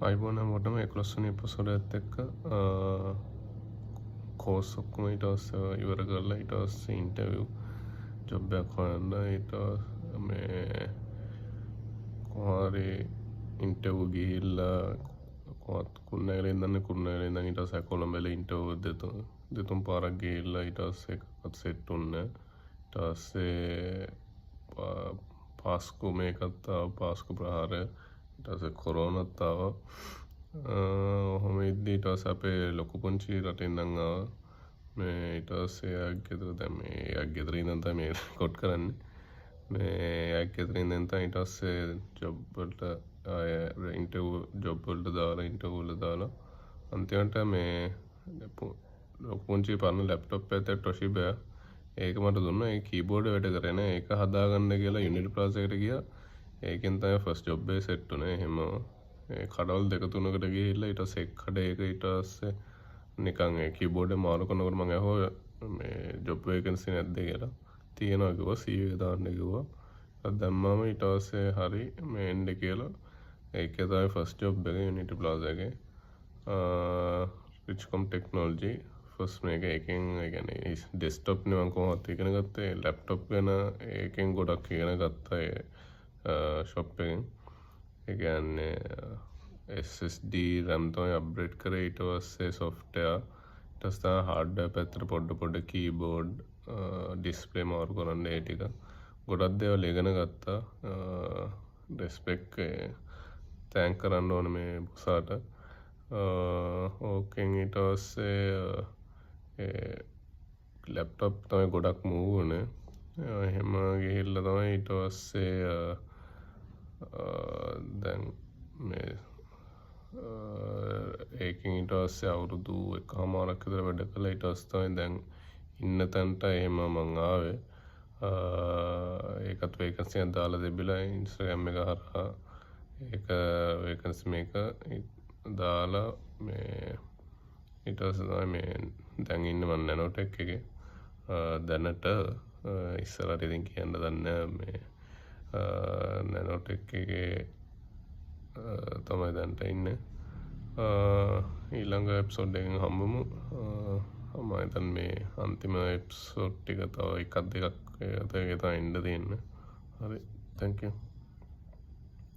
අයිබෝන මොටම 11 වෙනි එපිසෝඩ් එකත් එක්ක කෝස් ඔක්කොම ඊට පස්සේ ඉවර කරලා ඊට පස්සේ ඉන්ටර්විව් ජොබ් එකක් හොයන්න ඊට මේ කොහරි ඉන්ටර්විව් ගිහිල්ලා කොහොත් කුරුණෑගලේ ඉඳන් ඊට පස්සේ කොළඹ ඉන්ටර්විව් දෙතුන් පාරක් ගිහිල්ලා ඊට පස්සේ එකක්වත් සෙට් වුණේ ඊට පස්සේ පාස්කු මේකත් පාස්කු ප්‍රහාරය ඊට පස්සේ කොරෝනාත් ආවා. ඔහොම ඉද්දි ඊට පස්සේ අපේ ලොකු පුංචි රටේ ඉඳන් ආවා. මේ ඊට පස්සේ යාගෙදර දැන් මේ යාගෙදර ඉඳන් තමයි මේ රෙකෝඩ් කරන්නේ. මේ යාගෙදර ඉඳන් තමයි ඊට පස්සේ ජොබ් වලට ඉන්ටර්විව් ජොබ් වලට දාලා අන්තිමට මේ ලොකු පුංචි පරණ ලැප්ටොප් එකක් ටොෂිබා ඒක මට දුන්නා. ඒ කීබෝඩ් වැඩ කරේ නෑ. ඒක හදාගන්න කියලා යුනිටි ප්ලාසා එකට ගියා. ඒකෙන් තමයි ෆස්ට් ජොබ් එක සෙට් වුනේ. එහෙම ඒ කඩවල් දෙක තුනකට ගිහිල්ලා ඊට පස්සේ එක් කඩේක ඊට පස්සේ නිකන් ඒ කීබෝඩ් එක මාරු කරනකොට මම අහුවා මේ ජොබ් වේකන්සි නැද්ද කියලා. තියෙනවා කිව්වා. CV එක දාන්න කිව්වා. ඒක දැම්මම ඊට පස්සේ හරි මේ එන්න කියලා. ඒකේ තමයි ෆස්ට් ජොබ් එක යුනිටි ප්ලාසා එකේ. රිච්කොම් ටෙක්නොලොජි ෆස්ට් මේක එකෙන් ඒ කියන්නේ ඩෙස්ක්ටොප් නේ මම කොහොමද ඉගෙන ගත්තේ. ලැප්ටොප් ගැන ඒකෙන් ගොඩක් ඉගෙන ගත්තා ඒ ෂොප් එකෙන්. ඒ කියන්නේ SSD RAM තමයි අප්ග්‍රේඩ් කරේ. ඊට පස්සේ software ඊට පස්සේ hardware පැත්තට පොඩ keyboard display මාරු කරන්න ඒ ටික ගොඩක් දේවල් ඉගෙන ගත්තා. respect thank කරන්න ඕනේ මේ බොසාට. ඕකෙන් ඊට පස්සේ ලැප්ටොප් තමයි ගොඩක් මූව් වුණේ. එහෙම ගිහිල්ලා තමයි ඊට පස්සේ දැන් මේ ඒකෙන් ඊට පස්සේ අවුරුදු එකමාරක් විතර වැඩ කළා. ඊට පස්සේ තමයි දැන් ඉන්න තැනට එහෙම මං ආවේ. ඒකත් වේකන්සි එකක් දාලා තිබිලා Instagram එක හරහා ඒක වේකන්සි මේක දාලා මේ ඊට පස්සේ තමයි මේ දැන් ඉන්නේ මම නැනෝටෙක් එකේ. දැනට ඉස්සරහට ඉතින් කියන්න දන්නේ මේ නැනෝටෙක් එකේ තමයි දැන්ට ඉන්නේ. ඊළඟ එපිසෝඩ් එකෙන් හම්බමු. මම හිතන්නේ මේ අන්තිම එපිසෝඩ් ටික තව එකක් දෙකක් තමයි ඉන්න තියෙන්නේ. හරි thank you.